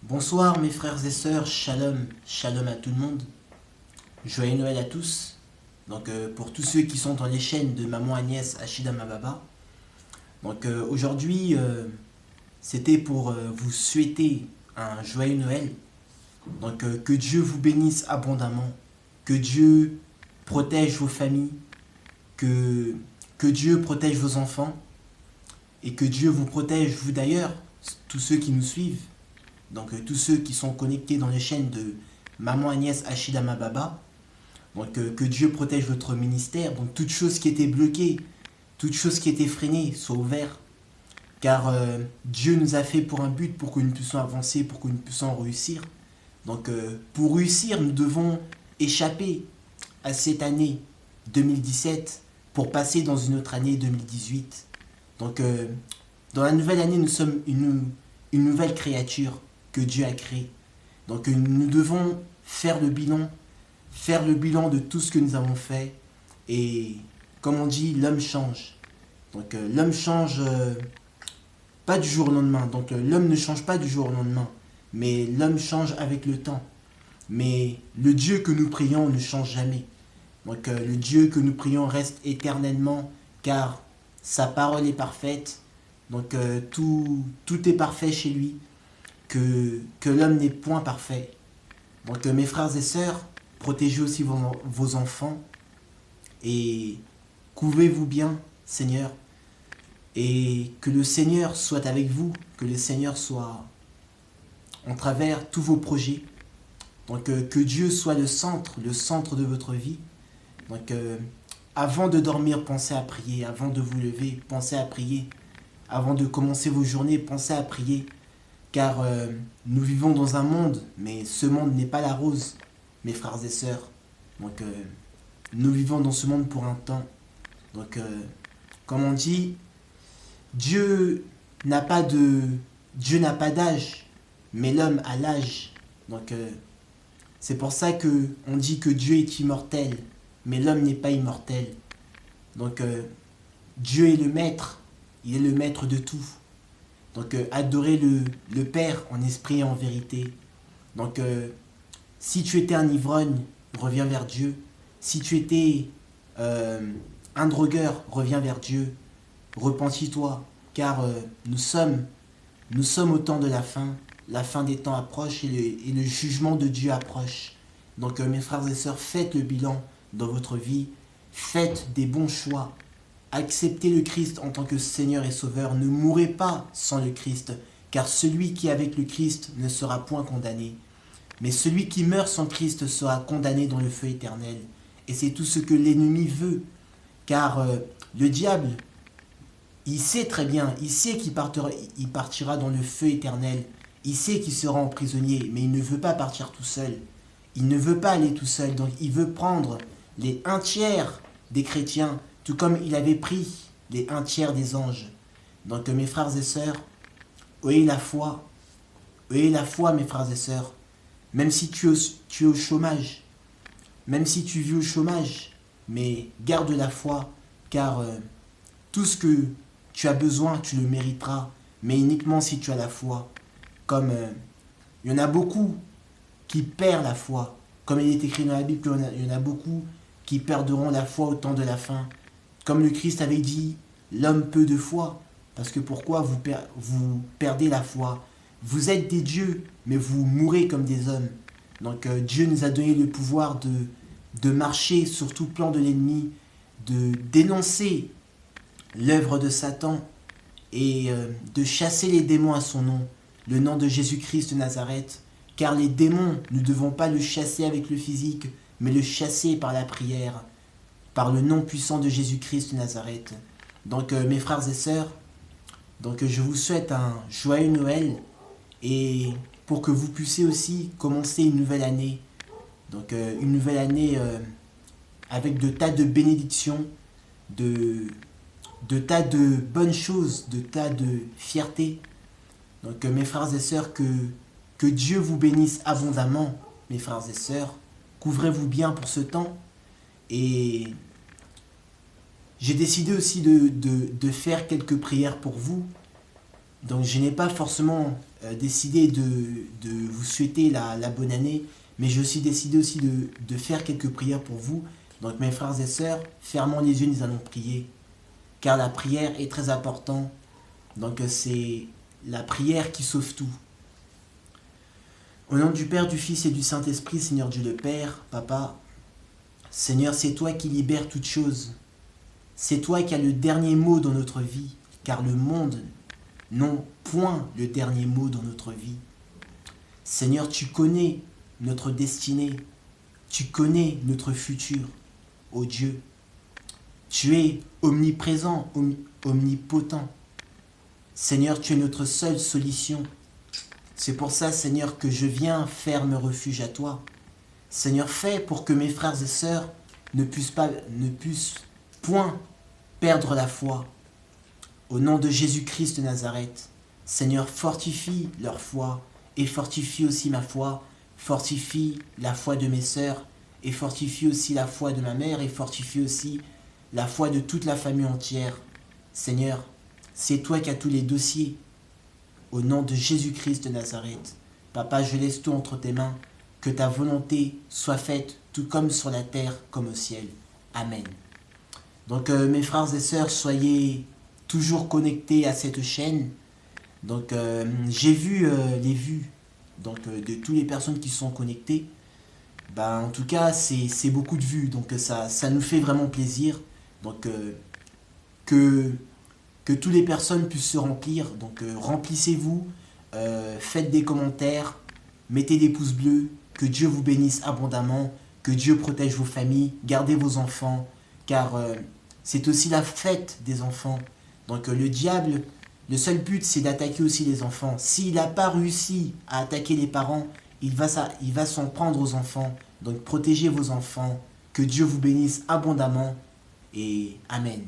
Bonsoir mes frères et sœurs, shalom, shalom à tout le monde. Joyeux Noël à tous. Pour tous ceux qui sont dans les chaînes de Maman Agnès Achida Mababa. Aujourd'hui, c'était pour vous souhaiter un joyeux Noël. Que Dieu vous bénisse abondamment. Que Dieu protège vos familles. Que, que Dieu protège vos enfants. Et que Dieu vous protège, vous d'ailleurs, tous ceux qui nous suivent. Tous ceux qui sont connectés dans les chaînes de Maman Agnès Achida Mababa. Que Dieu protège votre ministère. Donc toute chose qui était bloquée, toute chose qui était freinée soit ouverte. Car Dieu nous a fait pour un but, pour que nous puissions avancer, pour que nous puissions réussir. Pour réussir, nous devons échapper à cette année 2017 pour passer dans une autre année 2018. Dans la nouvelle année, nous sommes une nouvelle créature que Dieu a créée. Nous devons faire le bilan de tout ce que nous avons fait. Et comme on dit, l'homme change. L'homme change pas du jour au lendemain. L'homme ne change pas du jour au lendemain. Mais l'homme change avec le temps. Mais le Dieu que nous prions ne change jamais. Le Dieu que nous prions reste éternellement, car sa parole est parfaite. Tout est parfait chez lui. Que l'homme n'est point parfait. Mes frères et sœurs, protégez aussi vos enfants. Et couvrez-vous bien, Seigneur. Et que le Seigneur soit avec vous. Que le Seigneur soit en travers tous vos projets. Que Dieu soit le centre de votre vie. Avant de dormir, pensez à prier. Avant de vous lever, pensez à prier. Avant de commencer vos journées, pensez à prier. Car nous vivons dans un monde, mais ce monde n'est pas la rose, mes frères et sœurs. Nous vivons dans ce monde pour un temps. Comme on dit, Dieu n'a pas d'âge, mais l'homme a l'âge. C'est pour ça que on dit que Dieu est immortel, mais l'homme n'est pas immortel. Dieu est le maître, il est le maître de tout. Adorez le Père en esprit et en vérité. Si tu étais un ivrogne, reviens vers Dieu. Si tu étais un drogueur, reviens vers Dieu. Repentis-toi, car nous sommes au temps de la fin des temps approche et le jugement de Dieu approche. Mes frères et sœurs, faites le bilan dans votre vie, faites des bons choix. Acceptez le Christ en tant que Seigneur et Sauveur. Ne mourrez pas sans le Christ, car celui qui est avec le Christ ne sera point condamné. Mais celui qui meurt sans Christ sera condamné dans le feu éternel. Et c'est tout ce que l'ennemi veut, car le diable, il sait très bien, il sait qu'il partira dans le feu éternel. Il sait qu'il sera emprisonné, mais il ne veut pas partir tout seul. Il ne veut pas aller tout seul, donc il veut prendre les 1/3 des chrétiens, tout comme il avait pris les 1/3 des anges. Mes frères et sœurs, ayez la foi, mes frères et sœurs, même si tu es au chômage, même si tu vis au chômage, mais garde la foi, car tout ce que tu as besoin, tu le mériteras, mais uniquement si tu as la foi. Comme il y en a beaucoup qui perdent la foi, comme il est écrit dans la Bible, il y en a beaucoup qui perdront la foi au temps de la fin. Comme le Christ avait dit, l'homme peu de foi. Parce que pourquoi vous perdez la foi? Vous êtes des dieux, mais vous mourrez comme des hommes. Dieu nous a donné le pouvoir de marcher sur tout plan de l'ennemi, de dénoncer l'œuvre de Satan et de chasser les démons à son nom, le nom de Jésus-Christ de Nazareth. Car les démons, nous ne devons pas le chasser avec le physique, mais le chasser par la prière, par le nom puissant de Jésus-Christ de Nazareth. Mes frères et sœurs, je vous souhaite un joyeux Noël et pour que vous puissiez aussi commencer une nouvelle année. Une nouvelle année avec de tas de bénédictions, de tas de bonnes choses, de tas de fierté. Mes frères et sœurs, que Dieu vous bénisse abondamment, mes frères et sœurs. Couvrez-vous bien pour ce temps. Et j'ai décidé aussi de faire quelques prières pour vous. Donc je n'ai pas forcément décidé de vous souhaiter la bonne année, mais j'ai aussi décidé aussi de faire quelques prières pour vous. Donc mes frères et sœurs, fermons les yeux, nous allons prier. Car la prière est très importante. Donc c'est la prière qui sauve tout. Au nom du Père, du Fils et du Saint-Esprit, Seigneur Dieu le Père, Papa, Seigneur, c'est toi qui libères toutes choses. C'est toi qui as le dernier mot dans notre vie, car le monde n'a point le dernier mot dans notre vie. Seigneur, tu connais notre destinée, tu connais notre futur, ô Dieu. Tu es omniprésent, omnipotent. Seigneur, tu es notre seule solution. C'est pour ça, Seigneur, que je viens faire me refuge à toi. Seigneur, fais pour que mes frères et sœurs ne puissent point perdre la foi. Au nom de Jésus-Christ de Nazareth, Seigneur, fortifie leur foi et fortifie aussi ma foi. Fortifie la foi de mes sœurs et fortifie aussi la foi de ma mère et fortifie aussi la foi de toute la famille entière. Seigneur, c'est toi qui as tous les dossiers. Au nom de Jésus-Christ de Nazareth, Papa, je laisse tout entre tes mains. Que ta volonté soit faite, tout comme sur la terre, comme au ciel. Amen. Donc, mes frères et sœurs, soyez toujours connectés à cette chaîne. Donc, j'ai vu les vues de toutes les personnes qui sont connectées. En tout cas, c'est beaucoup de vues. Donc, ça nous fait vraiment plaisir. Donc, que toutes les personnes puissent se remplir. Donc, remplissez-vous, faites des commentaires, mettez des pouces bleus. Que Dieu vous bénisse abondamment, que Dieu protège vos familles, gardez vos enfants, car c'est aussi la fête des enfants. Donc le diable, le seul but, c'est d'attaquer aussi les enfants. S'il n'a pas réussi à attaquer les parents, il va s'en prendre aux enfants. Donc protégez vos enfants, que Dieu vous bénisse abondamment, et Amen.